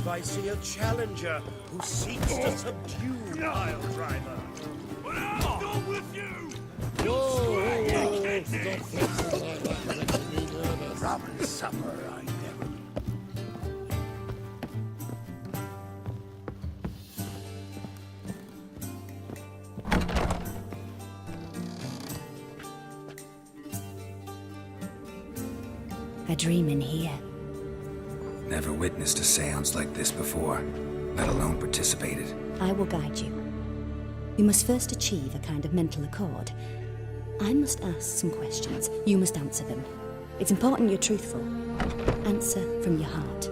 I see a challenger who seeks to subdue Pile Driver. But I'll go with you! Robin supper, I never. A dream in here. Never witnessed a seance like this before, let alone participated. I will guide you. You must first achieve a kind of mental accord. I must ask some questions. You must answer them. It's important you're truthful. Answer from your heart.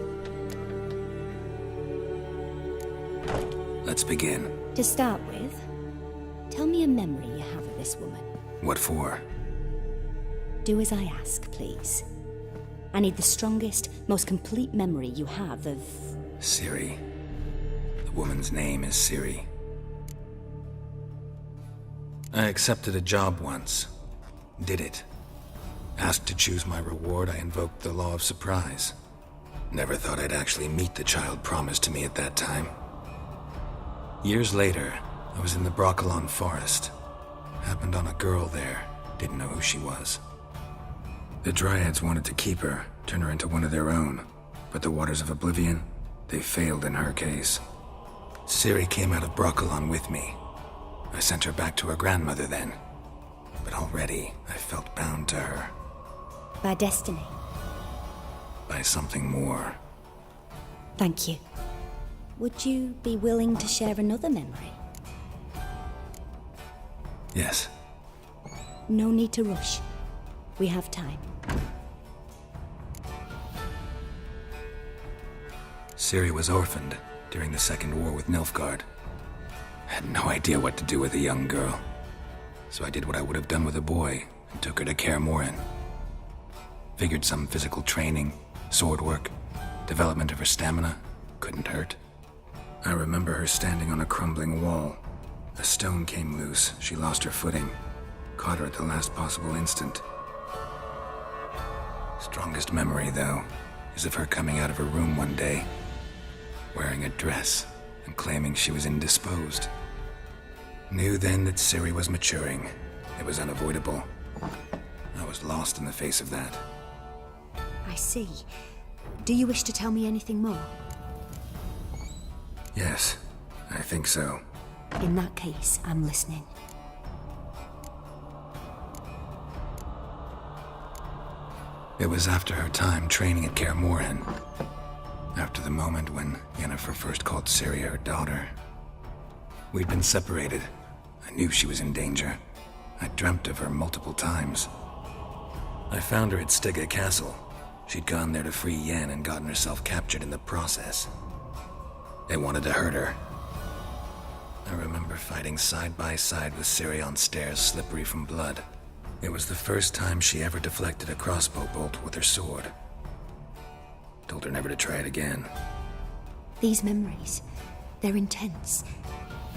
Let's begin. To start with, tell me a memory you have of this woman. What for? Do as I ask, please. I need the strongest, most complete memory you have of... Ciri. The woman's name is Ciri. I accepted a job once. Did it. Asked to choose my reward, I invoked the law of surprise. Never thought I'd actually meet the child promised to me at that time. Years later, I was in the Brokilon forest. Happened on a girl there. Didn't know who she was. The Dryads wanted to keep her, turn her into one of their own. But the Waters of Oblivion, they failed in her case. Ciri came out of Brokilon with me. I sent her back to her grandmother then. But already, I felt bound to her. By destiny. By something more. Thank you. Would you be willing to share another memory? Yes. No need to rush. We have time. Ciri was orphaned during the Second War with Nilfgaard. Had no idea what to do with a young girl. So I did what I would have done with a boy and took her to Kaer Morhen. Figured some physical training, sword work, development of her stamina couldn't hurt. I remember her standing on a crumbling wall. A stone came loose, she lost her footing. Caught her at the last possible instant. Strongest memory, though, is of her coming out of her room one day, wearing a dress and claiming she was indisposed. Knew then that Ciri was maturing. It was unavoidable. I was lost in the face of that. I see. Do you wish to tell me anything more? Yes, I think so. In that case, I'm listening. It was after her time training at Kaer Morhen. After the moment when Yennefer first called Ciri her daughter. We'd been separated. I knew she was in danger. I dreamt of her multiple times. I found her at Stygga Castle. She'd gone there to free Yen and gotten herself captured in the process. They wanted to hurt her. I remember fighting side by side with Ciri on stairs slippery from blood. It was the first time she ever deflected a crossbow bolt with her sword. Told her never to try it again. These memories, they're intense.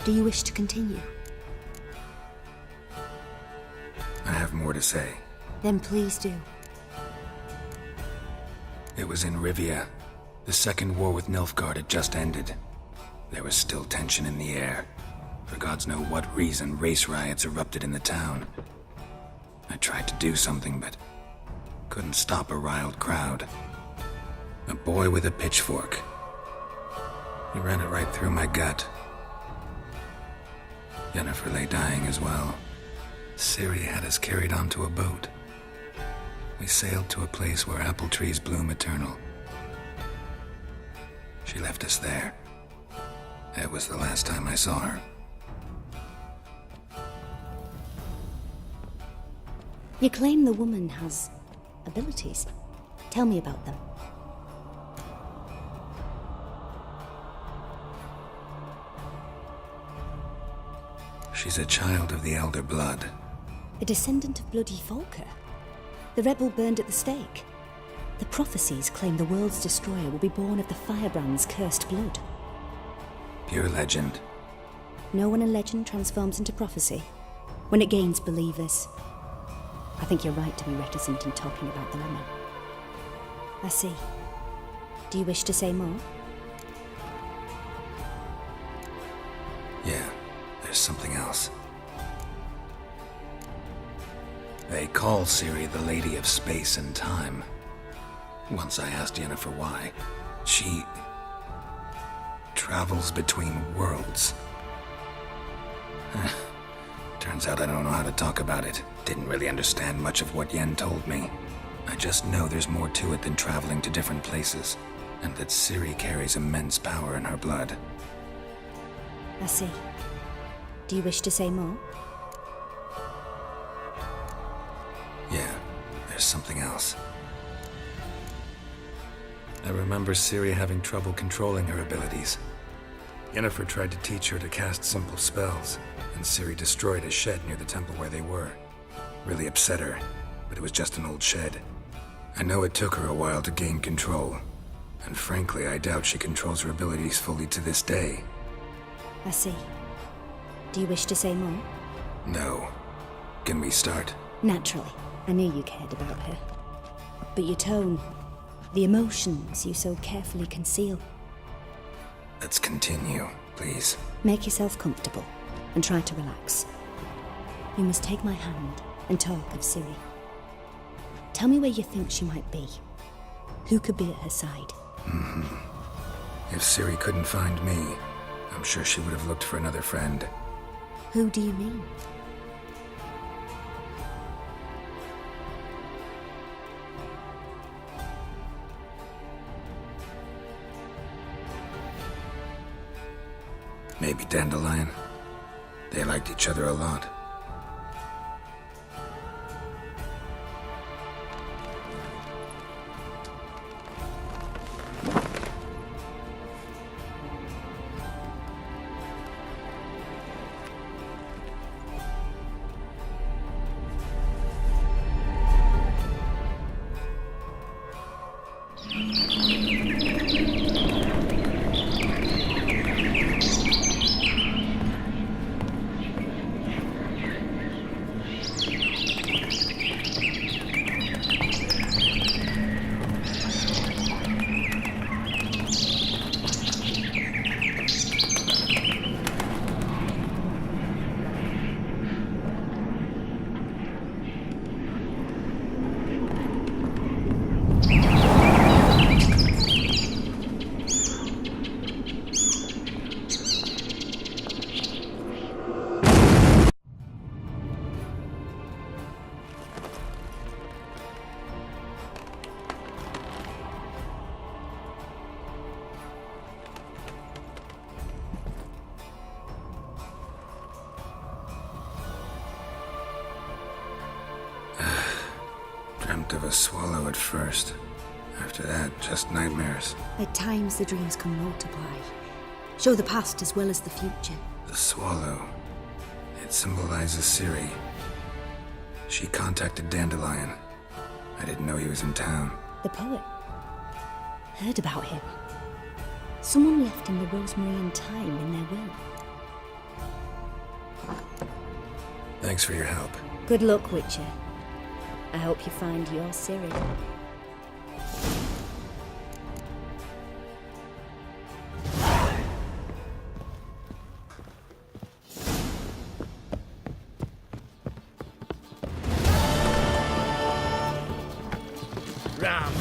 Do you wish to continue? I have more to say. Then please do. It was in Rivia. The Second War with Nilfgaard had just ended. There was still tension in the air. For gods know what reason, race riots erupted in the town. I tried to do something, but couldn't stop a riled crowd. A boy with a pitchfork. He ran it right through my gut. Yennefer lay dying as well. Ciri had us carried onto a boat. We sailed to a place where apple trees bloom eternal. She left us there. That was the last time I saw her. You claim the woman has abilities. Tell me about them. She's a child of the Elder Blood. A descendant of bloody Volker. The rebel burned at the stake. The prophecies claim the world's destroyer will be born of the Firebrand's cursed blood. Pure legend. Know when a legend transforms into prophecy? When it gains believers. I think you're right to be reticent in talking about the woman. I see. Do you wish to say more? Yeah, there's something else. They call Ciri the Lady of Space and Time. Once I asked Yennefer why. She travels between worlds. Turns out I don't know how to talk about it. Didn't really understand much of what Yen told me. I just know there's more to it than traveling to different places, and that Ciri carries immense power in her blood. I see. Do you wish to say more? Yeah, there's something else. I remember Ciri having trouble controlling her abilities. Yennefer tried to teach her to cast simple spells, and Ciri destroyed a shed near the temple where they were. Really upset her, but it was just an old shed. I know it took her a while to gain control, and frankly, I doubt she controls her abilities fully to this day. I see. Do you wish to say more? No. Can we start? Naturally. I knew you cared about her. But your tone, the emotions you so carefully conceal. Let's continue, please. Make yourself comfortable and try to relax. You must take my hand and talk of Ciri. Tell me where you think she might be. Who could be at her side? If Ciri couldn't find me, I'm sure she would have looked for another friend. Who do you mean? Maybe Dandelion. They liked each other a lot. Dreamt of a swallow at first. After that, just nightmares. At times the dreams can multiply. Show the past as well as the future. The swallow. It symbolizes Ciri. She contacted Dandelion. I didn't know he was in town. The poet. Heard about him. Someone left him the rosemary and thyme in their will. Thanks for your help. Good luck, Witcher. I hope you find your Ciri. Ram.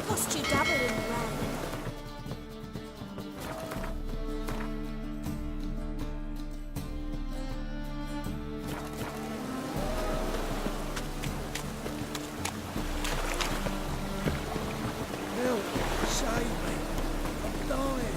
Cost you double in the rain. Help! Save me! I'm dying!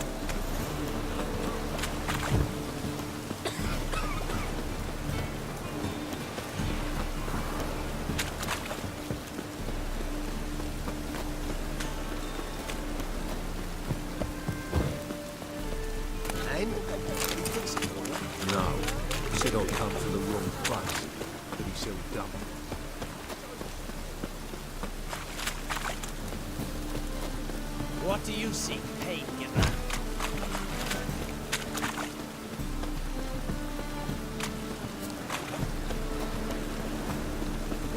No. He said I'd come to the wrong place. But he said dumb. What do you seek, pagan?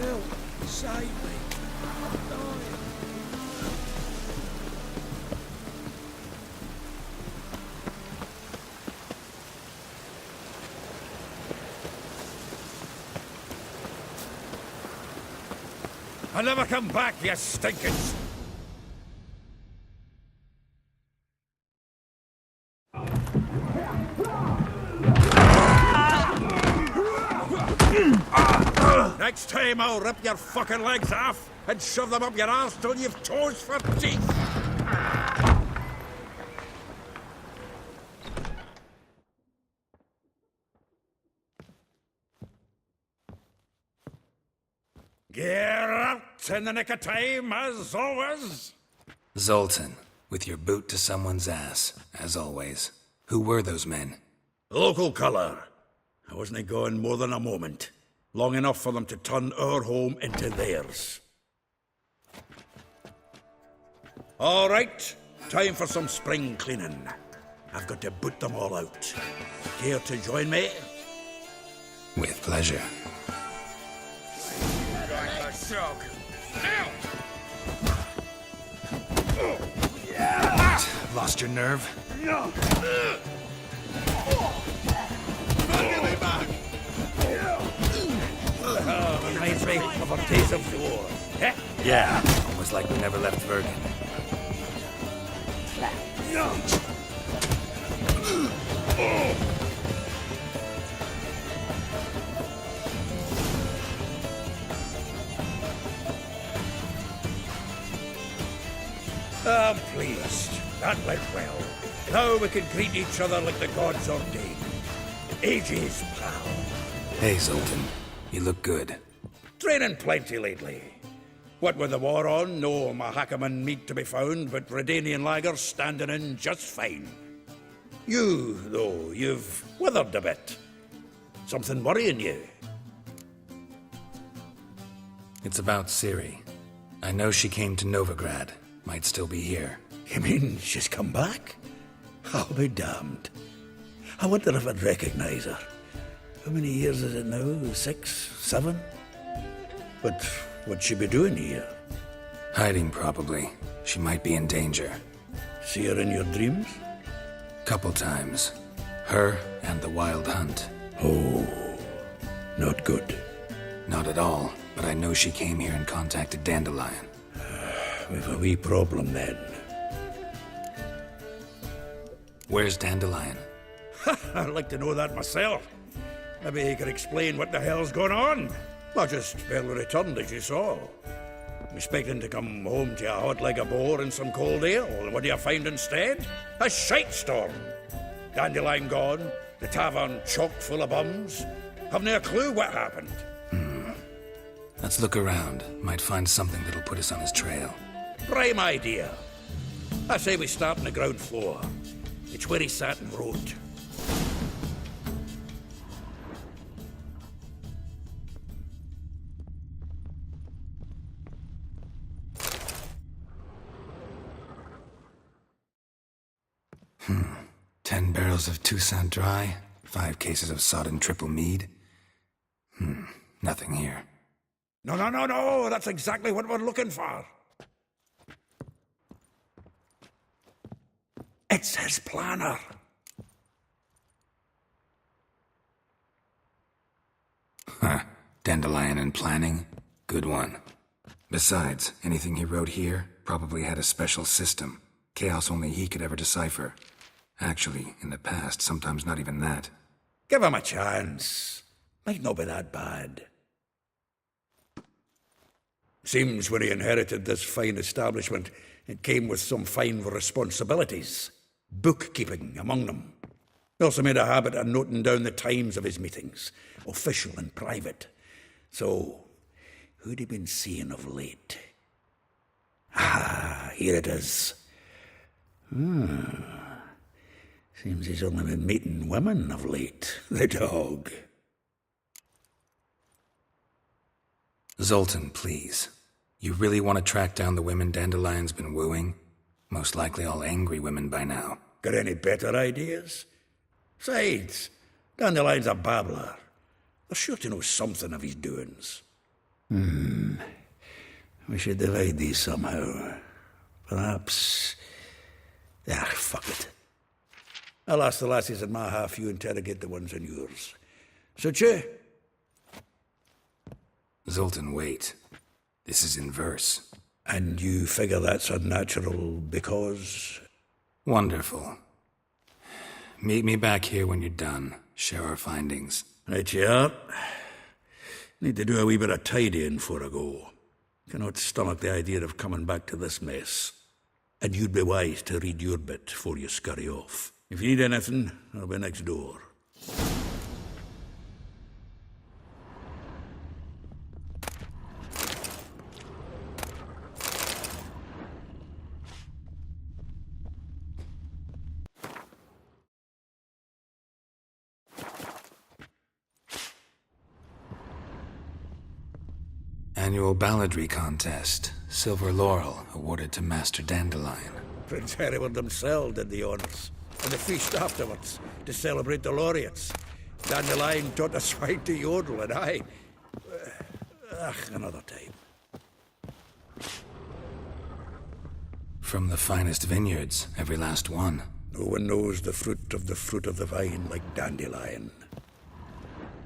Help! Save me! I'm dying! I'll never come back, you stinkers! Next time I'll rip your fucking legs off and shove them up your arse till you've toes for teeth! Get out in the nick of time, as always! Zoltan, with your boot to someone's ass, as always. Who were those men? Local colour. I wasn't gone more than a moment. Long enough for them to turn our home into theirs. All right, time for some spring cleaning. I've got to boot them all out. Care to join me? With pleasure. Lost your nerve? Reminds me of our days of war. Eh? Yeah, almost like we never left Vergen. I'm pleased. That went well. Now we can greet each other like the gods ordained. Ages, pal. Hey, Zoltan. You look good. Training plenty lately. What with the war on, no Mahakaman meat to be found, but Redanian lagers standing in just fine. You, though, you've withered a bit. Something worrying you? It's about Ciri. I know she came to Novigrad. Might still be here. You mean she's come back? I'll be damned. I wonder if I'd recognize her. How many years is it now? 6, 7? But what'd she be doing here? Hiding, probably. She might be in danger. See her in your dreams? Couple times. Her and the Wild Hunt. Oh, not good. Not at all, but I know she came here and contacted Dandelion. We've a wee problem then. Where's Dandelion? I'd like to know that myself. Maybe he could explain what the hell's going on. I just barely returned, as you saw. I'm expecting to come home to a hot like a boar and some cold ale, and what do you find instead? A shite storm. Dandelion gone, the tavern chock full of bums. Haven't a clue what happened. Let's look around. Might find something that'll put us on his trail. Prime idea. I say we start on the ground floor. It's where he sat and wrote. Hmm. 10 barrels of Toussaint Dry, 5 cases of sodden triple mead. Nothing here. No, that's exactly what we're looking for. It's his planner. Huh. Dandelion and planning? Good one. Besides, anything he wrote here probably had a special system. Chaos only he could ever decipher. Actually, in the past, sometimes not even that. Give him a chance. Might not be that bad. Seems when he inherited this fine establishment, it came with some fine responsibilities. Bookkeeping among them. He also made a habit of noting down the times of his meetings, official and private. So, who'd he been seeing of late? Ah, here it is. Seems he's only been meeting women of late. The dog. Zoltan, please. You really want to track down the women Dandelion's been wooing? Most likely all angry women by now. Got any better ideas? Besides, Dandelion's a babbler. They're sure to know something of his doings. We should divide these somehow. Perhaps... fuck it. I'll ask the lassies in my half, you interrogate the ones in yours. Suit you? Zoltan, wait. This is in verse. And you figure that's unnatural because... Wonderful. Meet me back here when you're done. Share our findings. Right you are. Need to do a wee bit of tidying before I go. Cannot stomach the idea of coming back to this mess. And you'd be wise to read your bit before you scurry off. If you need anything, I'll be next door. Annual balladry contest. Silver laurel awarded to Master Dandelion. Prince Hereward himself did the honours. And the feast afterwards, to celebrate the laureates. Dandelion taught us swine to yodel, and I... another time. From the finest vineyards, every last one. No one knows the fruit of the vine like Dandelion.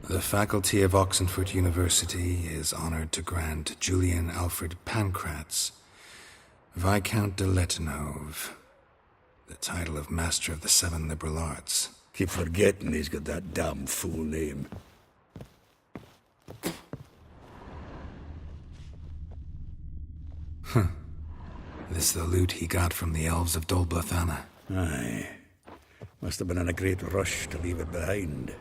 The faculty of Oxenford University is honored to grant Julian Alfred Pancratz, Viscount de Letenhove, the title of Master of the Seven Liberal Arts. Keep forgetting he's got that damn fool name. This the loot he got from the elves of Dol Blathanna. Aye. Must have been in a great rush to leave it behind.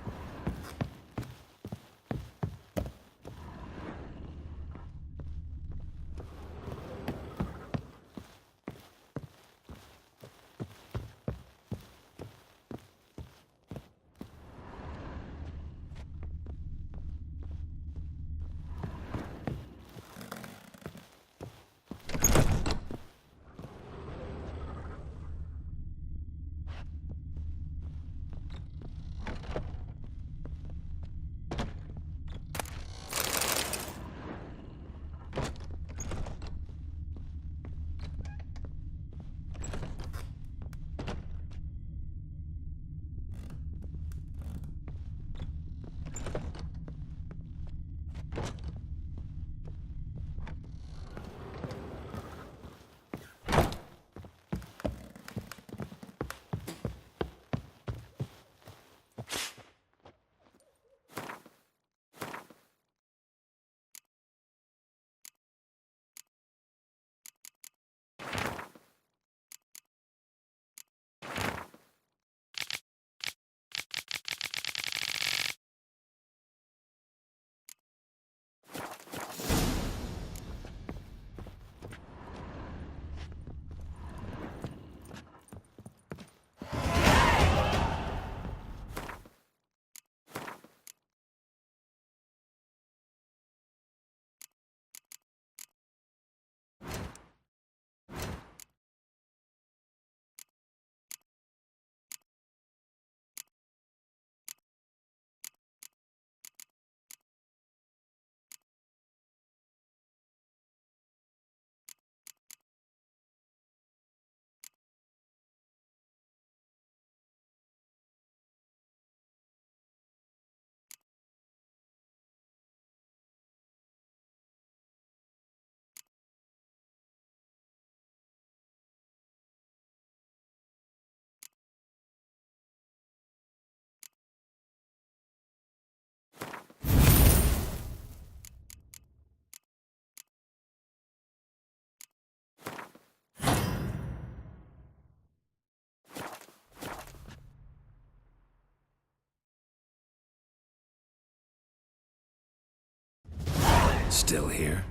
Still here?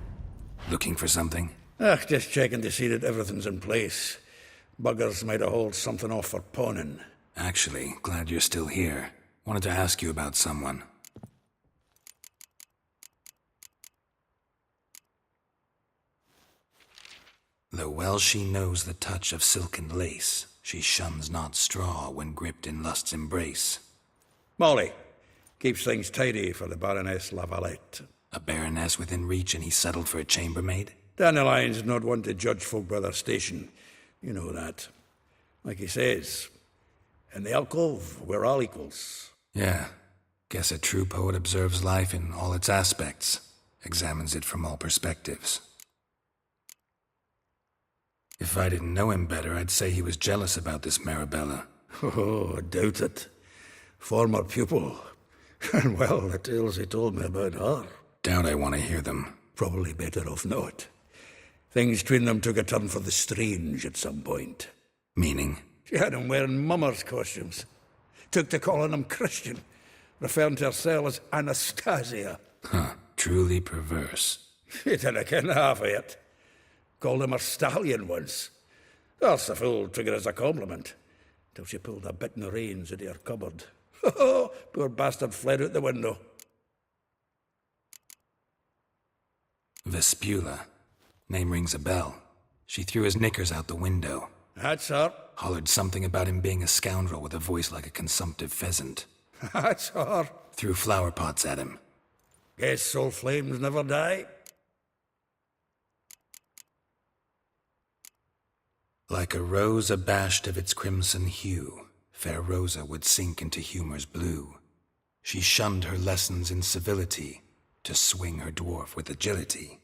Looking for something? Just checking to see that everything's in place. Buggers might have hauled something off for pawning. Actually, glad you're still here. Wanted to ask you about someone. Though well she knows the touch of silken lace, she shuns not straw when gripped in lust's embrace. Molly keeps things tidy for the Baroness Lavalette. A baroness within reach and he settled for a chambermaid? Dandelion's not one to judge folk by their station. You know that. Like he says, in the alcove, we're all equals. Yeah. Guess a true poet observes life in all its aspects, examines it from all perspectives. If I didn't know him better, I'd say he was jealous about this Marabella. Oh, I doubt it. Former pupil. And well, the tales he told me about her. Doubt I want to hear them. Probably better off not. Things between them took a turn for the strange at some point. Meaning? She had him wearing mummers' costumes. Took to calling him Christian, referring to herself as Anastasia. Huh, truly perverse. He didn't ken half of it. Called him a stallion once. That's the fool took it as a compliment. Till she pulled a bit in the reins out of her cupboard. Oh, poor bastard fled out the window. Vespula. Name rings a bell. She threw his knickers out the window. That's her. Hollered something about him being a scoundrel with a voice like a consumptive pheasant. That's her. Threw flower pots at him. Guess soul flames never die. Like a rose abashed of its crimson hue, fair Rosa would sink into humor's blue. She shunned her lessons in civility to swing her dwarf with agility.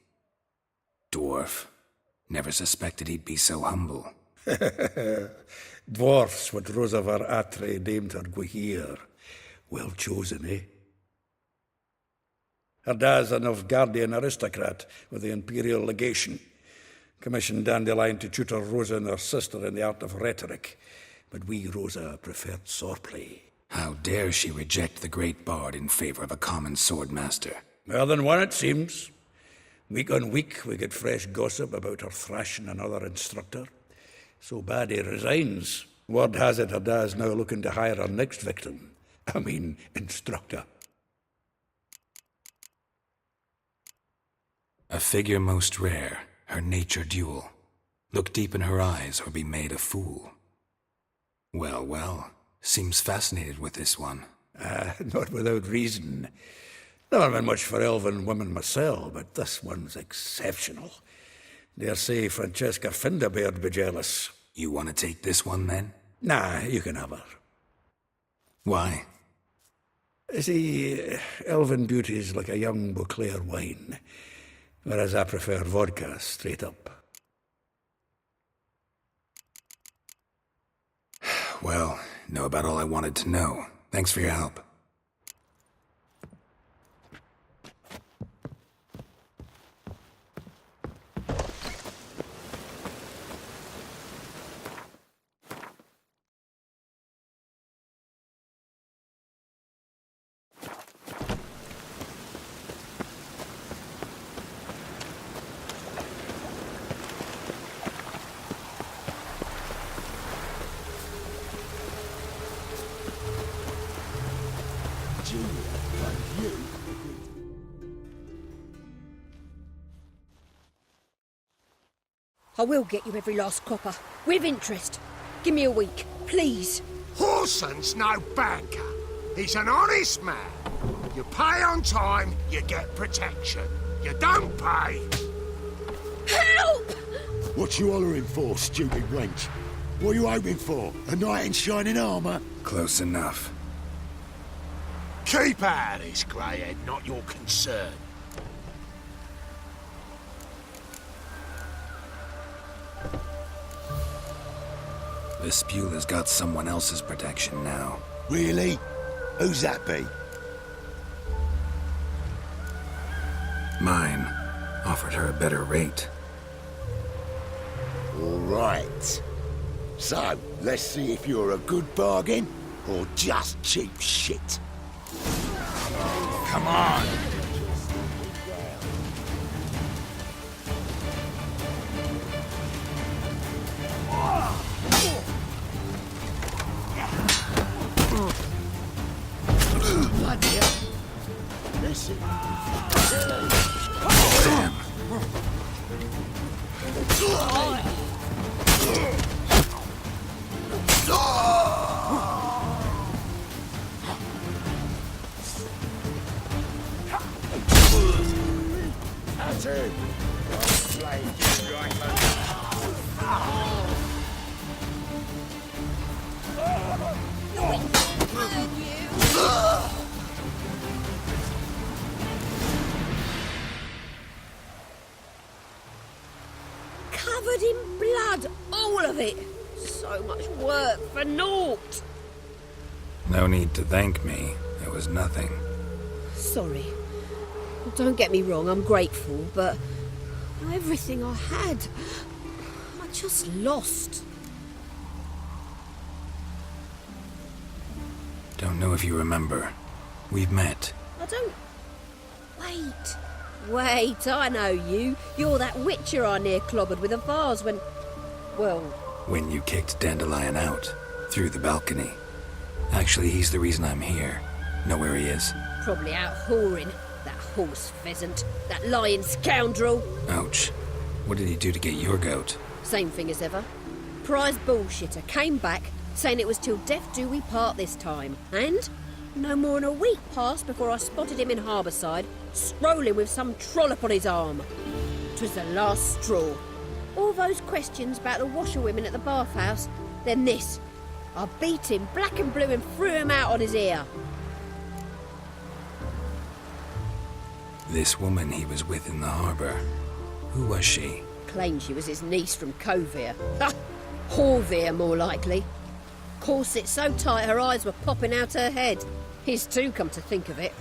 Dwarf. Never suspected he'd be so humble. Dwarfs what Rosavar Atre named her Guihir. Well chosen, eh? Her dad's a Novgardian aristocrat with the Imperial Legation. Commissioned Dandelion to tutor Rosa and her sister in the art of rhetoric. But we, Rosa, preferred swordplay. How dare she reject the great bard in favor of a common swordmaster? More than one, it seems. Week on week, we get fresh gossip about her thrashing another instructor. So bad he resigns. Word has it her dad's now looking to hire her next victim. I mean, instructor. A figure most rare, her nature dual. Look deep in her eyes or be made a fool. Well, well, seems fascinated with this one. Not without reason. Never been much for elven women myself, but this one's exceptional. Dare say Francesca Finderbeard be jealous. You want to take this one, then? Nah, you can have her. Why? See, elven beauty's like a young Beauclair wine, whereas I prefer vodka straight up. Well, know about all I wanted to know. Thanks for your help. I will get you every last copper, with interest. Give me a week, please. Horson's no banker. He's an honest man. You pay on time, you get protection. You don't pay. Help! What you hollering for, stupid wench? What are you hoping for? A knight in shining armour? Close enough. Keep out of this, Greyhead, not your concern. Vespula's got someone else's protection now. Really? Who's that be? Mine. Offered her a better rate. All right. So, let's see if you're a good bargain or just cheap shit. Come on. Bloody hell. Listen. Damn. That's it. Covered in blood, work for naught. No need to thank me. It was nothing. Sorry. Don't get me wrong, I'm grateful, but everything I had, I just lost. Don't know if you remember. We've met. I don't... Wait, I know you. You're that witcher I near clobbered with a vase when... Well... When you kicked Dandelion out. Through the balcony. Actually, he's the reason I'm here. Know where he is? Probably out whoring. That horse pheasant. That lying scoundrel. Ouch. What did he do to get your goat? Same thing as ever. Prize bullshitter came back, saying it was till death do we part this time. And no more than a week passed before I spotted him in Harbourside, strolling with some trollop on his arm. 'Twas the last straw. All those questions about the washerwomen at the bathhouse, then this. I beat him black and blue and threw him out on his ear. This woman he was with in the harbour. Who was she? Claimed she was his niece from Kovir. Ha! Horvir, more likely. Corset so tight her eyes were popping out her head. His too, come to think of it.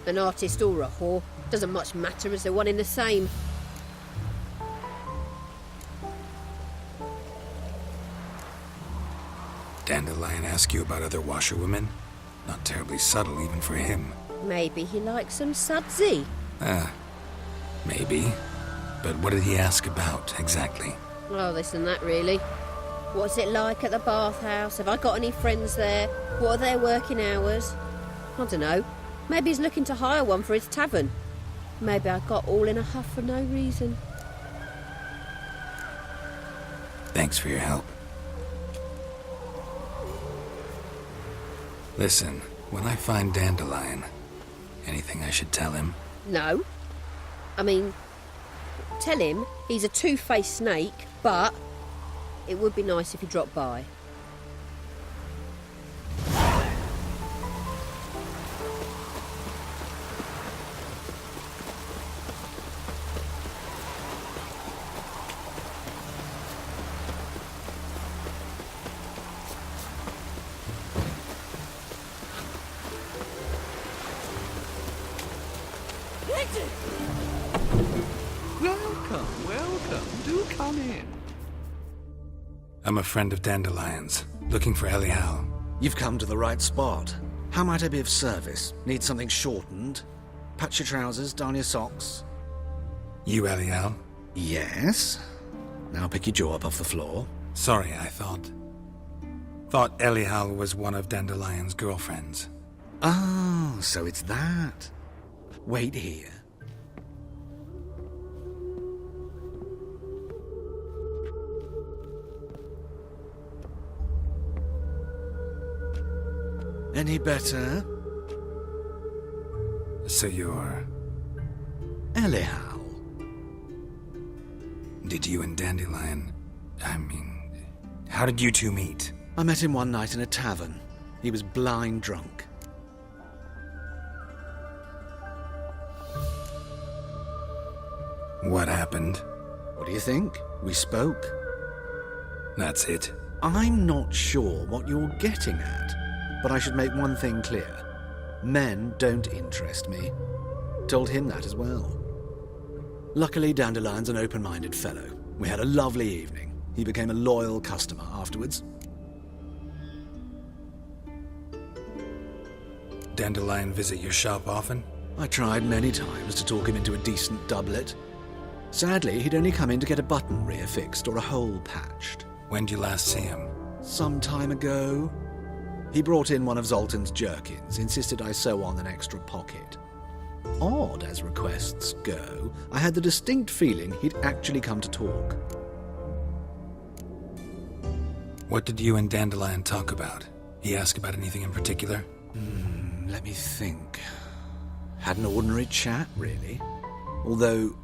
An artist or a whore. Doesn't much matter as they're one in the same. Dandelion ask you about other washerwomen? Not terribly subtle even for him. Maybe he likes some sudsy. Maybe. But what did he ask about, exactly? Oh, this and that, really. What's it like at the bathhouse? Have I got any friends there? What are their working hours? I don't know. Maybe he's looking to hire one for his tavern. Maybe I got all in a huff for no reason. Thanks for your help. Listen, when I find Dandelion, anything I should tell him? No. I mean, tell him he's a two-faced snake, but it would be nice if he dropped by. Welcome. Do come in. I'm a friend of Dandelion's, looking for Elial. You've come to the right spot. How might I be of service? Need something shortened? Patch your trousers, darn your socks? You Elial? Yes. Now pick your jaw up off the floor. Sorry, I thought Elial was one of Dandelion's girlfriends. Oh, so it's that. Wait here. Any better? So you're... Elial. Did you and Dandelion... how did you two meet? I met him one night in a tavern. He was blind drunk. What happened? What do you think? We spoke. That's it. I'm not sure what you're getting at, but I should make one thing clear. Men don't interest me. Told him that as well. Luckily, Dandelion's an open-minded fellow. We had a lovely evening. He became a loyal customer afterwards. Dandelion visit your shop often? I tried many times to talk him into a decent doublet. Sadly, he'd only come in to get a button reaffixed or a hole patched. When did you last see him? Some time ago. He brought in one of Zoltan's jerkins, insisted I sew on an extra pocket. Odd as requests go, I had the distinct feeling he'd actually come to talk. What did you and Dandelion talk about? He ask about anything in particular? Let me think. Had an ordinary chat, really. Although,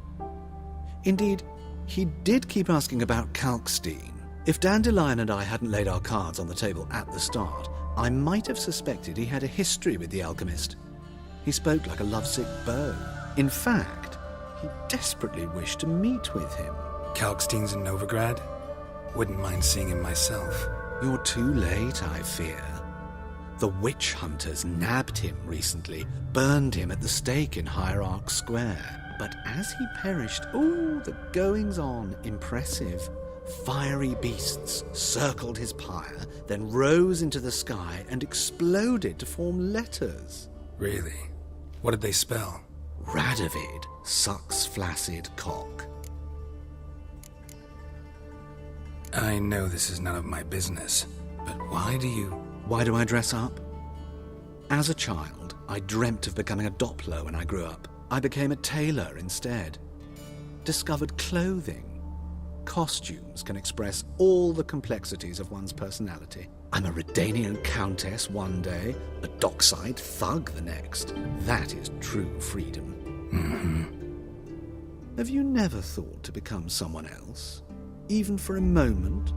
indeed, he did keep asking about Kalkstein. If Dandelion and I hadn't laid our cards on the table at the start, I might have suspected he had a history with the alchemist. He spoke like a lovesick beau. In fact, he desperately wished to meet with him. Kalkstein's in Novigrad? Wouldn't mind seeing him myself. You're too late, I fear. The witch hunters nabbed him recently, burned him at the stake in Hierarch Square. But as he perished, the goings-on, impressive. Fiery beasts circled his pyre, then rose into the sky and exploded to form letters. Really? What did they spell? Radovid sucks flaccid cock. I know this is none of my business, but why do I dress up? As a child, I dreamt of becoming a Doppler when I grew up. I became a tailor instead. Discovered clothing. Costumes can express all the complexities of one's personality. I'm a Redanian countess one day, a dockside thug the next. That is true freedom. Have you never thought to become someone else? Even for a moment?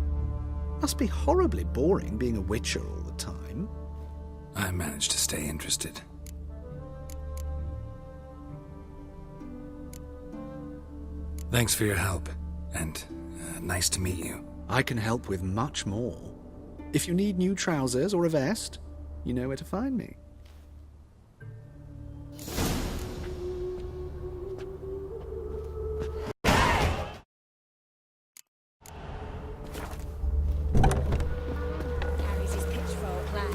Must be horribly boring being a witcher all the time. I managed to stay interested. Thanks for your help, and nice to meet you. I can help with much more. If you need new trousers or a vest, you know where to find me. Carries his pitchfork, lad.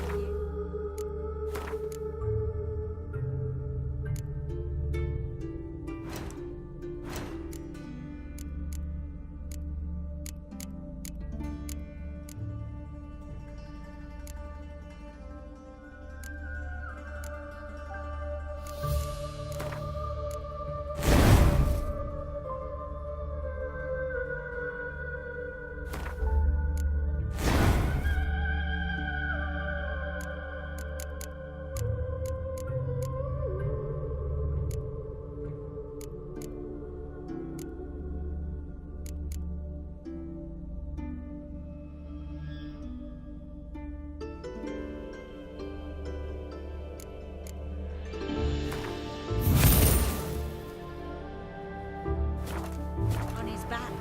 On his back.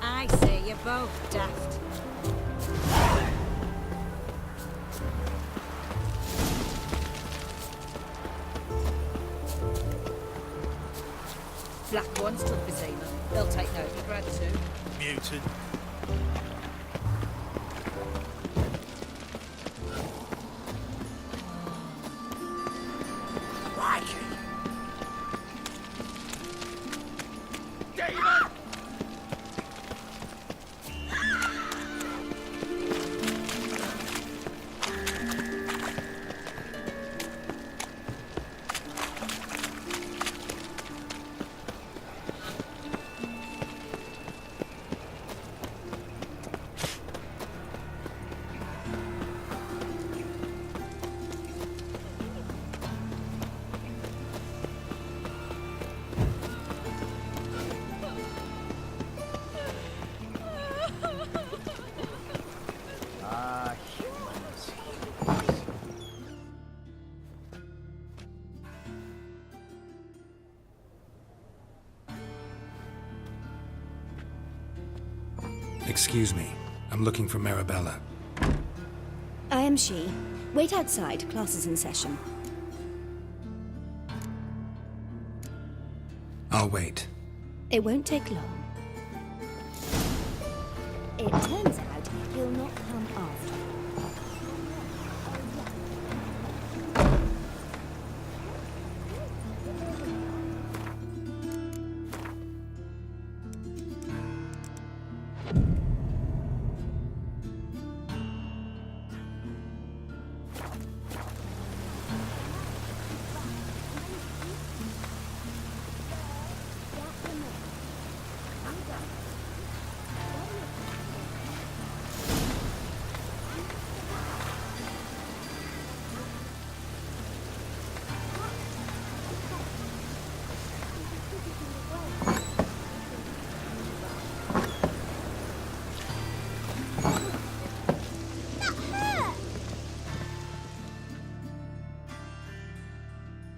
I say you're both daft. Black ones took Vizima. They'll take note. You'd rather too. Mutant. Excuse me. I'm looking for Marabella. I am she. Wait outside. Class is in session. I'll wait. It won't take long. It turns out he'll not come after.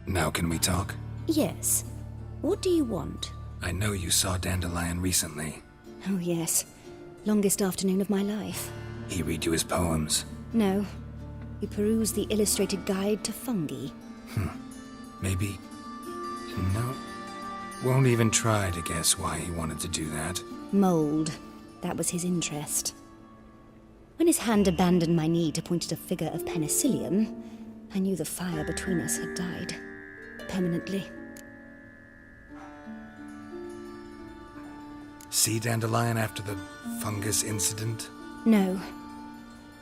Now can we talk? Yes. What do you want? I know you saw Dandelion recently. Oh, yes. Longest afternoon of my life. He read you his poems? No. He perused the illustrated guide to fungi. Maybe... No. Won't even try to guess why he wanted to do that. Mold. That was his interest. When his hand abandoned my knee to point at a figure of penicillium, I knew the fire between us had died. Permanently. See Dandelion after the fungus incident? No.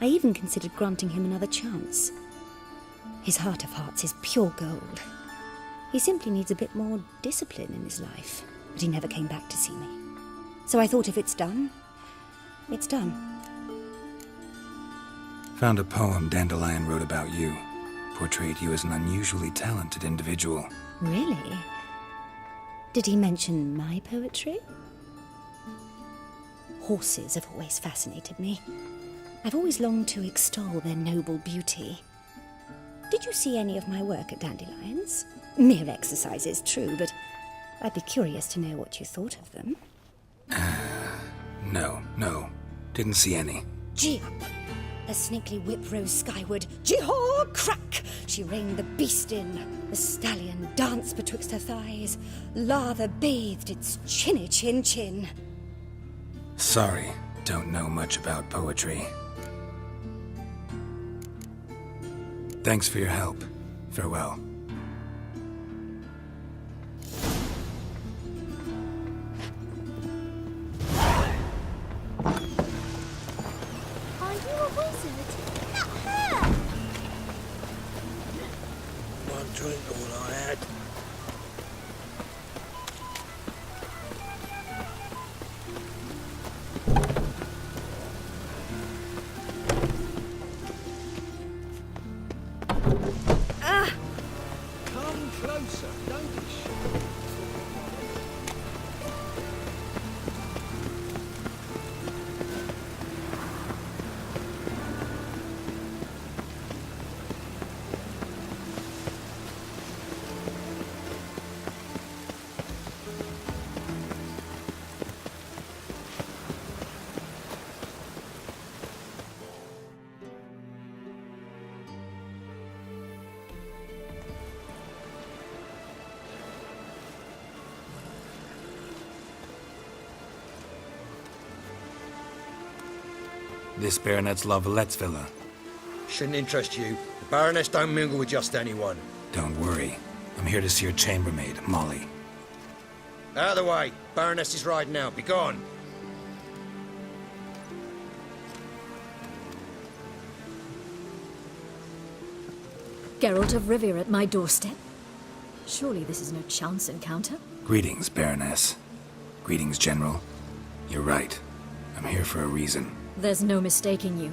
I even considered granting him another chance. His heart of hearts is pure gold. He simply needs a bit more discipline in his life. But he never came back to see me. So I thought if it's done, it's done. Found a poem Dandelion wrote about you. Portrayed you as an unusually talented individual. Really? Did he mention my poetry? Horses have always fascinated me. I've always longed to extol their noble beauty. Did you see any of my work at Dandelion's? Mere exercises, true, but I'd be curious to know what you thought of them. No. Didn't see any. Gee up! The snakely whip rose skyward. Gee-haw! Crack! She reined the beast in. The stallion danced betwixt her thighs. Lava bathed its chinny chin. Sorry, don't know much about poetry. Thanks for your help. Farewell. Are you a wizard? Not her! One drink all I had. Come closer, don't be shy. This Baronet's Lavalettes villa. Shouldn't interest you. The Baroness don't mingle with just anyone. Don't worry. I'm here to see your chambermaid, Molly. Out of the way. Baroness is riding out. Be gone. Geralt of Rivia at my doorstep? Surely this is no chance encounter? Greetings, Baroness. Greetings, General. You're right. I'm here for a reason. There's no mistaking you.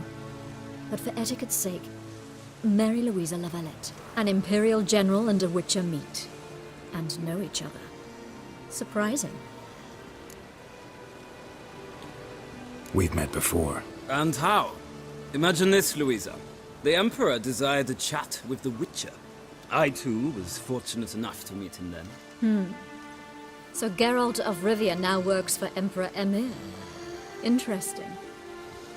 But for etiquette's sake, Mary Louisa Lavalette, an Imperial General and a Witcher meet. And know each other. Surprising. We've met before. And how? Imagine this, Louisa. The Emperor desired a chat with the Witcher. I, too, was fortunate enough to meet him then. So Geralt of Rivia now works for Emperor Emir. Interesting.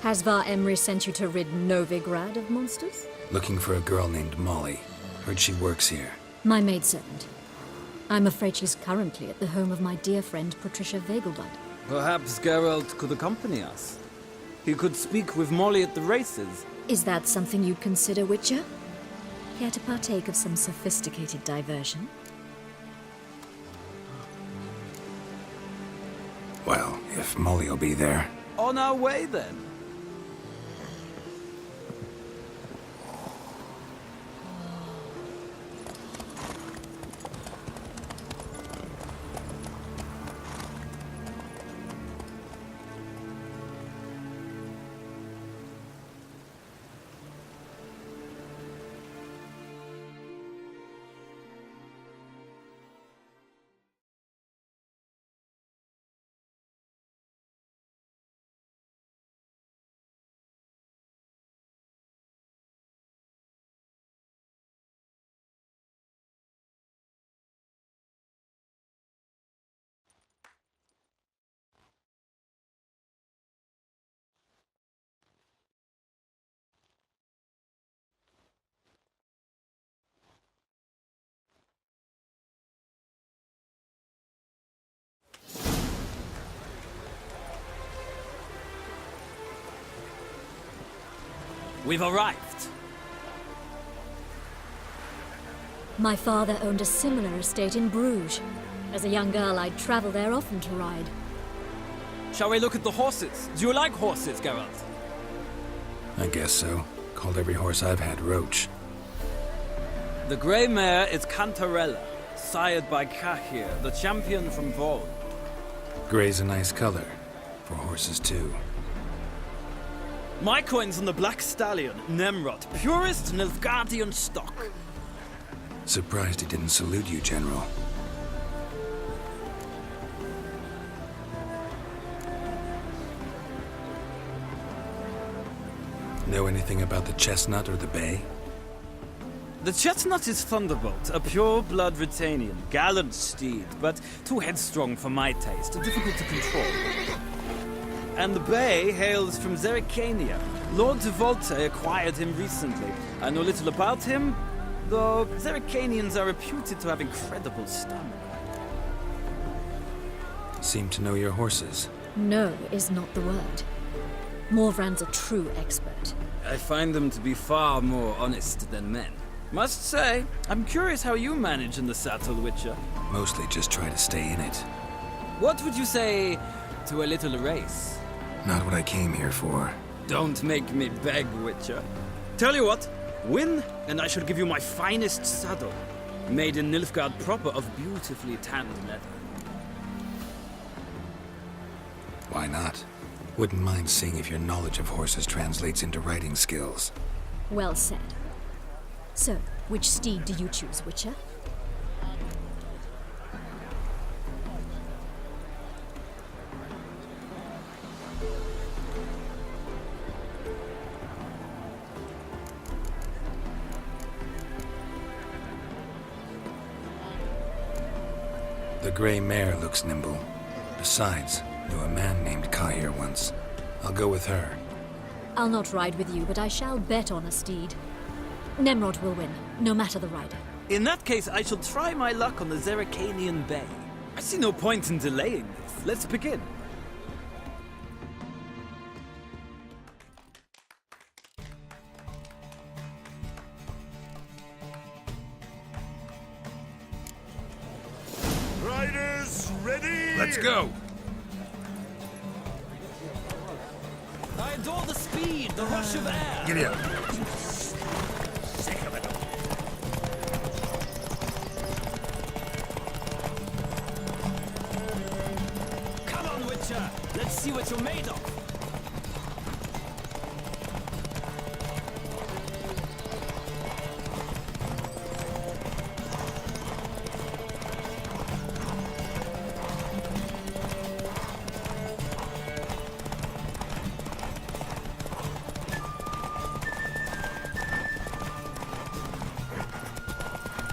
Has Var Emry sent you to rid Novigrad of monsters? Looking for a girl named Molly. Heard she works here. My maidservant. I'm afraid she's currently at the home of my dear friend Patricia Vegelbud. Perhaps Geralt could accompany us. He could speak with Molly at the races. Is that something you'd consider, Witcher? Care to partake of some sophisticated diversion? Well, if Molly'll be there. On our way, then. we've arrived. My father owned a similar estate in Bruges. As a young girl, I'd travel there often to ride. Shall we look at the horses? Do you like horses, Geralt? I guess so. Called every horse I've had Roach. The grey mare is Cantarella, sired by Cahir, the champion from Vold. Gray's a nice color. For horses, too. My coin's on the black stallion, Nemrod, purest Nilfgaardian stock. Surprised he didn't salute you, General. Know anything about the Chestnut or the Bay? The Chestnut is Thunderbolt, a pure-blood Britannian, gallant steed, but too headstrong for my taste, difficult to control. And the Bay hails from Zerrikania. Lord de Volte acquired him recently. I know little about him, though Zerrikanians are reputed to have incredible stamina. Seem to know your horses. No is not the word. Morvran's a true expert. I find them to be far more honest than men. Must say, I'm curious how you manage in the saddle, Witcher. Mostly just try to stay in it. What would you say to a little race? Not what I came here for. Don't make me beg, Witcher. Tell you what, win, and I shall give you my finest saddle. Made in Nilfgaard proper of beautifully tanned leather. Why not? Wouldn't mind seeing if your knowledge of horses translates into riding skills. Well said. So, which steed do you choose, Witcher? The gray mare looks nimble. Besides, knew a man named Cahir once. I'll go with her. I'll not ride with you, but I shall bet on a steed. Nemrod will win, no matter the rider. In that case, I shall try my luck on the Zerrikanian Bay. I see no point in delaying this. Let's begin. Riders, ready? Let's go! I adore the speed, the rush of air. Giddy up. Sick of it. Come on, Witcher. Let's see what you're made of.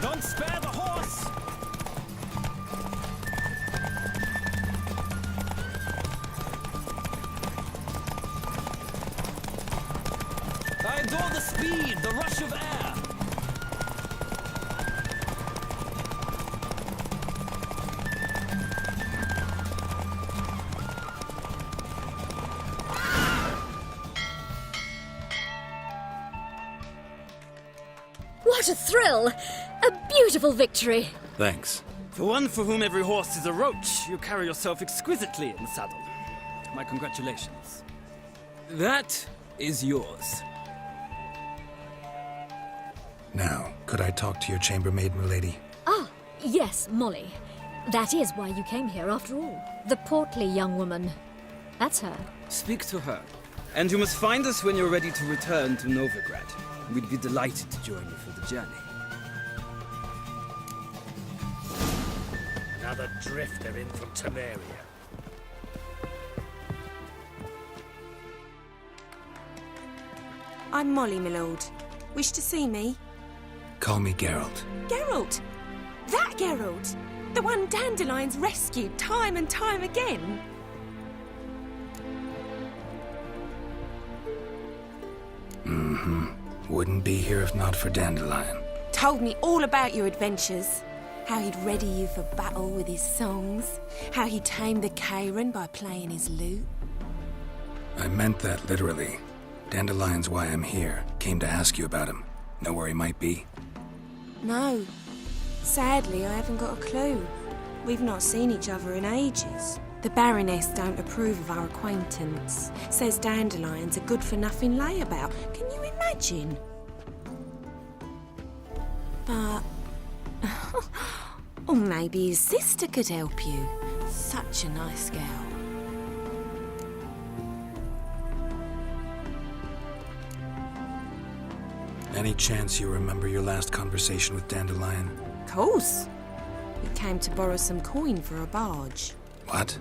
Don't spare the horse! I adore the speed, the rush of air. What a thrill! A beautiful victory! Thanks. For one for whom every horse is a roach, you carry yourself exquisitely in the saddle. My congratulations. That is yours. Now, could I talk to your chambermaid, milady? Ah, yes, Molly. That is why you came here after all. The portly young woman. That's her. Speak to her. And you must find us when you're ready to return to Novigrad. We'd be delighted to join you for the journey. Another drifter in from Temeria. I'm Molly, my lord. Wish to see me? Call me Geralt. Geralt! That Geralt! The one Dandelion's rescued time and time again! Mm-hmm. Wouldn't be here if not for Dandelion. Told me all about your adventures. How he'd ready you for battle with his songs. How he tamed the Kairan by playing his lute. I meant that literally. Dandelion's why I'm here. Came to ask you about him. Know where he might be? No. Sadly, I haven't got a clue. We've not seen each other in ages. The Baroness don't approve of our acquaintance. Says Dandelion's a good-for-nothing layabout. Can you imagine? But... or maybe his sister could help you. Such a nice girl. Any chance you remember your last conversation with Dandelion? Of course. He came to borrow some coin for a barge. What?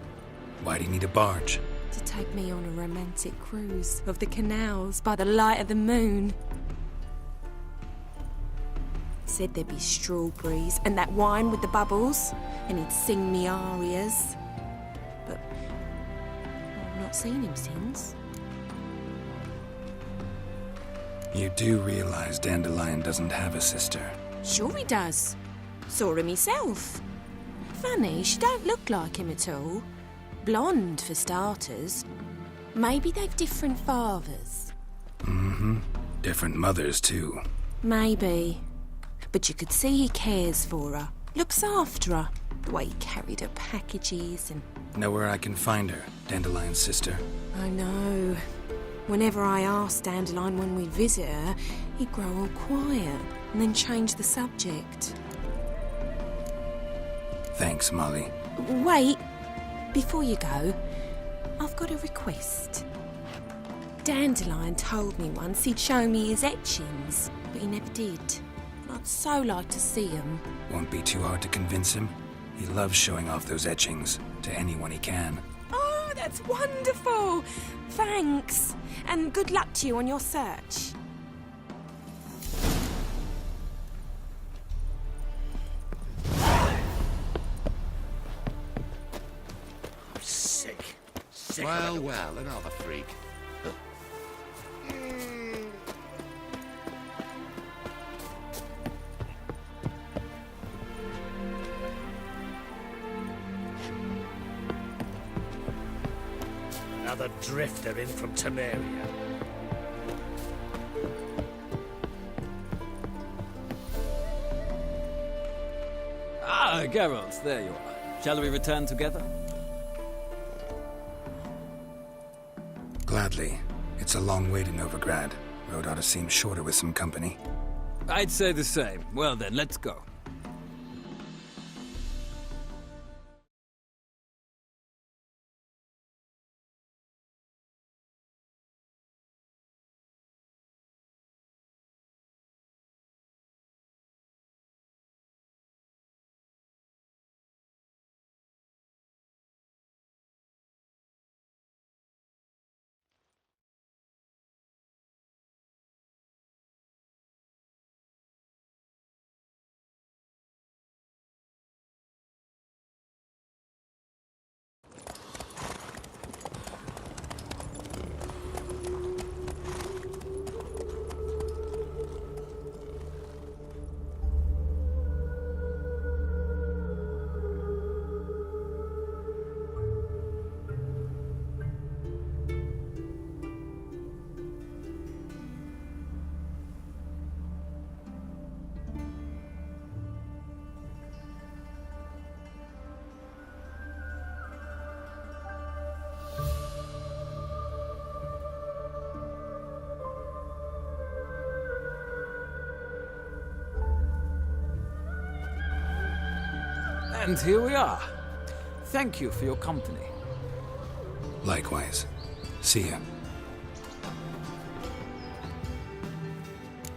Why do you need a barge? To take me on a romantic cruise of the canals by the light of the moon. He said there'd be strawberries and that wine with the bubbles, and he'd sing me arias. But I've not seen him since. You do realize Dandelion doesn't have a sister? Sure he does. Saw him myself. Funny, she don't look like him at all. Blonde, for starters. Maybe they've different fathers. Mm-hmm. Different mothers, too. Maybe. But you could see he cares for her. Looks after her. The way he carried her packages and... Know where I can find her, Dandelion's sister? I know. Whenever I asked Dandelion when we'd visit her, he'd grow all quiet and then change the subject. Thanks, Molly. Wait. Before you go, I've got a request. Dandelion told me once he'd show me his etchings, but he never did. I'd so like to see them. Won't be too hard to convince him. He loves showing off those etchings to anyone he can. Oh, that's wonderful! Thanks. And good luck to you on your search. Sick. Well, well, another freak. Another drifter in from Temeria. Ah, Geralt, there you are. Shall we return together? Gladly. It's a long way to Novigrad. Road ought to seem shorter with some company. I'd say the same. Well then, let's go. And here we are. Thank you for your company. Likewise. See ya.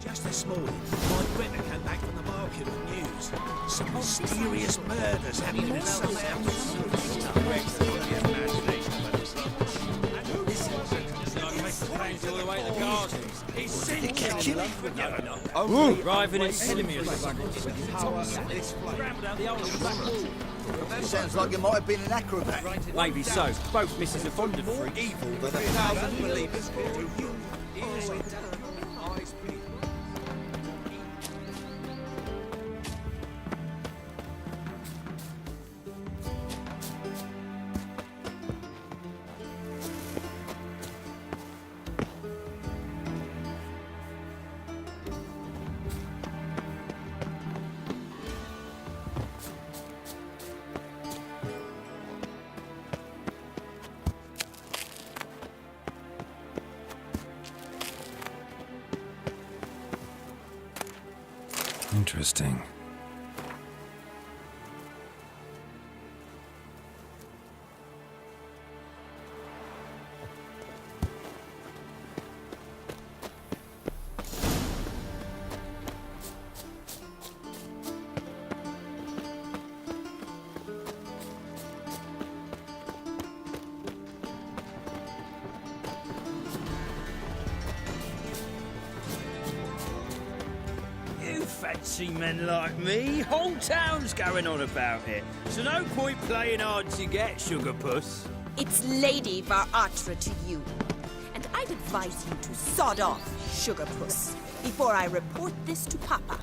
Just this morning, my printer came back from the market with news. Some mysterious murders happening in some He's seen killing. Driving in enemies. Sounds like you might have been an acrobat. Maybe so. Both misses are fond of fruit. Evil than 1,000 believers. Interesting. You fancy men like me? Whole town's going on about it. So no point playing hard to get, Sugar Puss. It's Lady Varatra to you. And I'd advise you to sod off, Sugar Puss, before I report this to Papa.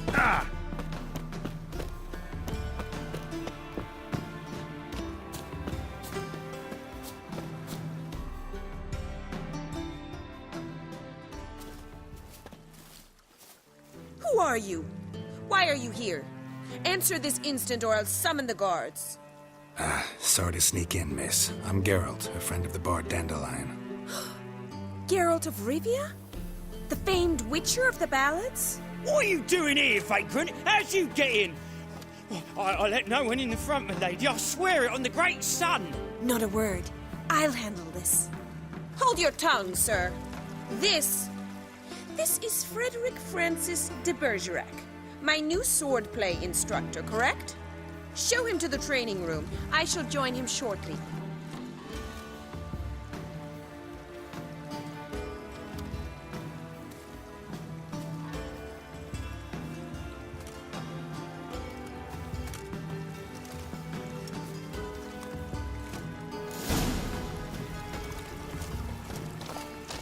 Ah! Who are you? Why are you here? Answer this instant or I'll summon the guards. Sorry to sneak in, miss. I'm Geralt, a friend of the bard Dandelion. Geralt of Rivia? The famed witcher of the ballads? What are you doing here, vagrant? How'd you get in? I let no one in the front, my lady. I swear it on the great sun. Not a word. I'll handle this. Hold your tongue, sir. This is Frederick Francis de Bergerac, my new swordplay instructor, correct? Show him to the training room. I shall join him shortly.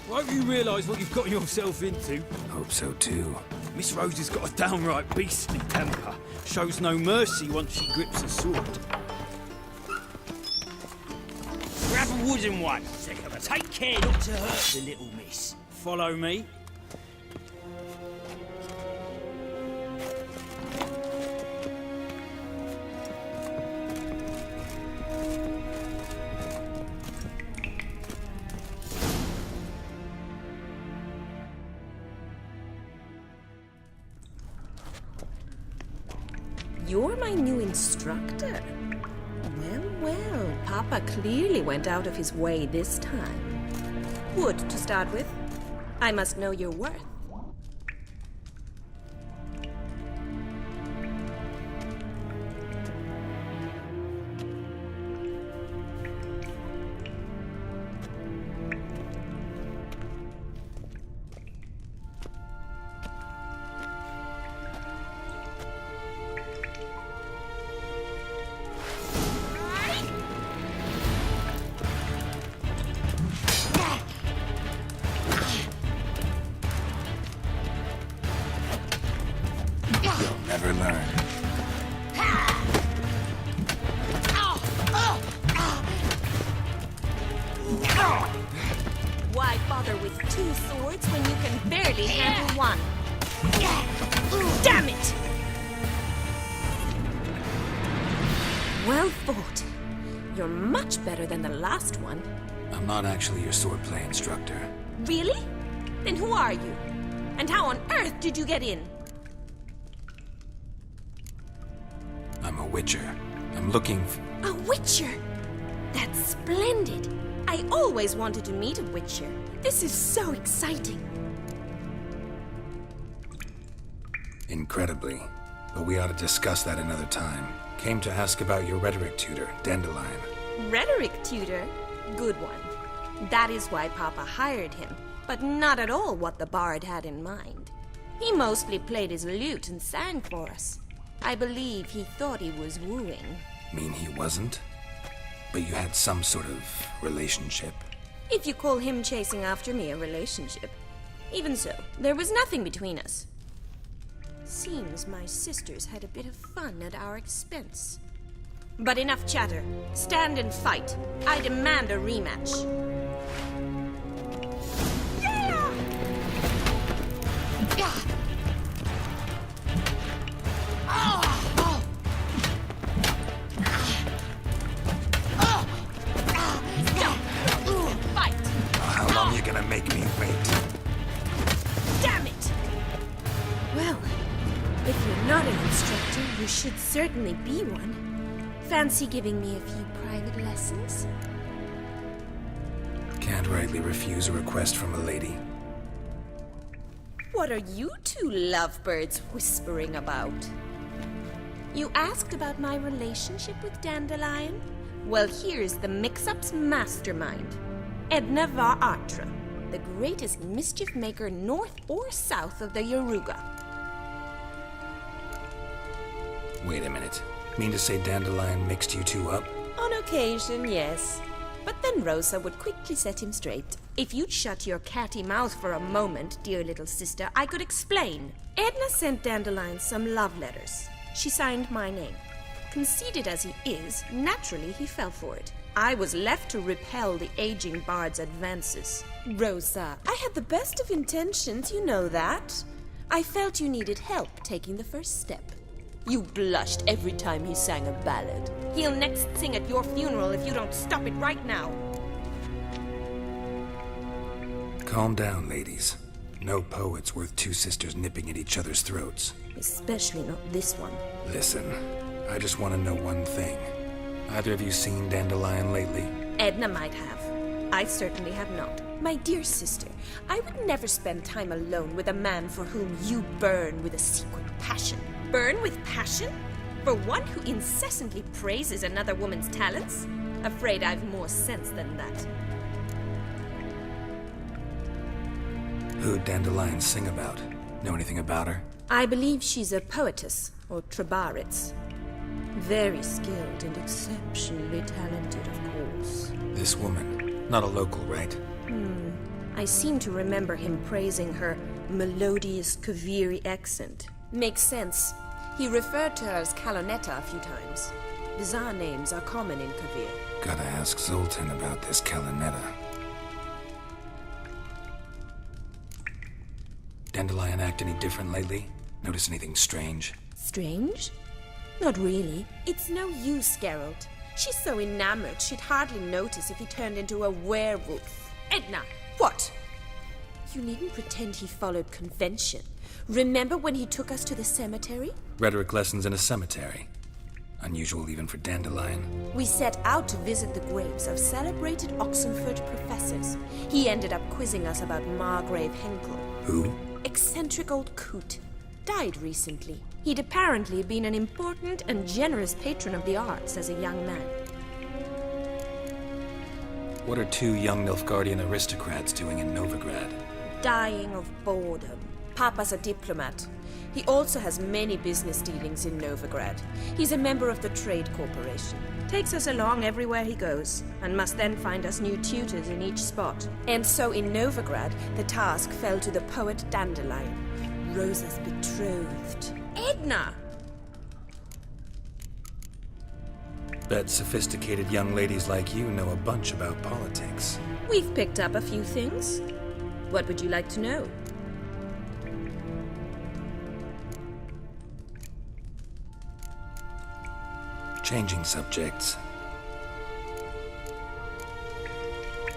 Won't you realise what you've got yourself into? Hope so too. Miss Rose has got a downright beastly temper. Shows no mercy once she grips a sword. Grab a wooden one, Sekama. Take care not to hurt the little miss. Follow me. You're my new instructor? Well, well, Papa clearly went out of his way this time. Wood, to start with. I must know your worth. Never learn. Why bother with two swords when you can barely handle one? Damn it! Well fought. You're much better than the last one. I'm not actually your swordplay instructor. Really? Then who are you? And how on earth did you get in? I'm a witcher. I'm looking A witcher? That's splendid. I always wanted to meet a witcher. This is so exciting. incredibly. But we ought to discuss that another time. Came to ask about your rhetoric tutor, Dandelion. Rhetoric tutor? Good one. That is why Papa hired him, but not at all what the bard had in mind. He mostly played his lute and sang for us. I believe he thought he was wooing. Mean he wasn't? But you had some sort of relationship? If you call him chasing after me a relationship. Even so, there was nothing between us. Seems my sisters had a bit of fun at our expense. But enough chatter. Stand and fight. I demand a rematch. How long you gonna make me wait? You should certainly be one. Fancy giving me a few private lessons? Can't rightly refuse a request from a lady. What are you two lovebirds whispering about? You asked about my relationship with Dandelion? Well, here's the mix-up's mastermind. Edna Va Atra, the greatest mischief maker north or south of the Yaruga. Wait a minute. Mean to say Dandelion mixed you two up? On occasion, yes. But then Rosa would quickly set him straight. If you'd shut your catty mouth for a moment, dear little sister, I could explain. Edna sent Dandelion some love letters. She signed my name. Conceited as he is, naturally he fell for it. I was left to repel the aging bard's advances. Rosa, I had the best of intentions, you know that. I felt you needed help taking the first step. You blushed every time he sang a ballad. He'll next sing at your funeral if you don't stop it right now. Calm down, ladies. No poet's worth two sisters nipping at each other's throats. Especially not this one. Listen, I just want to know one thing. Either of you seen Dandelion lately? Edna might have. I certainly have not. My dear sister, I would never spend time alone with a man for whom you burn with a secret passion. Burn with passion? For one who incessantly praises another woman's talents? Afraid I've more sense than that. Who'd Dandelion sing about? Know anything about her? I believe she's a poetess, or Trebaritz. Very skilled and exceptionally talented, of course. This woman. Not a local, right? I seem to remember him praising her melodious Kaviri accent. Makes sense. He referred to her as Kalonetta a few times. Bizarre names are common in Kavir. Gotta ask Zoltan about this Kalonetta. Dandelion act any different lately? Notice anything strange? Strange? Not really. It's no use, Geralt. She's so enamored she'd hardly notice if he turned into a werewolf. Edna! What? You needn't pretend he followed convention. Remember when he took us to the cemetery? Rhetoric lessons in a cemetery. Unusual even for Dandelion. We set out to visit the graves of celebrated Oxenford professors. He ended up quizzing us about Margrave Henkel. Who? Eccentric old coot. Died recently. He'd apparently been an important and generous patron of the arts as a young man. What are two young Nilfgaardian aristocrats doing in Novigrad? Dying of boredom. Papa's a diplomat. He also has many business dealings in Novigrad. He's a member of the Trade Corporation. Takes us along everywhere he goes, and must then find us new tutors in each spot. And so in Novigrad, the task fell to the poet Dandelion, Rosa's betrothed. Edna! Bet sophisticated young ladies like you know a bunch about politics. We've picked up a few things. What would you like to know? Changing subjects.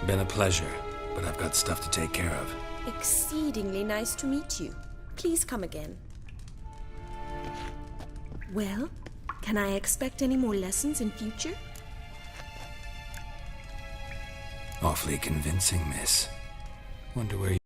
Been a pleasure, but I've got stuff to take care of. Exceedingly nice to meet you. Please come again. Well, can I expect any more lessons in future? Awfully convincing, miss. Wonder where you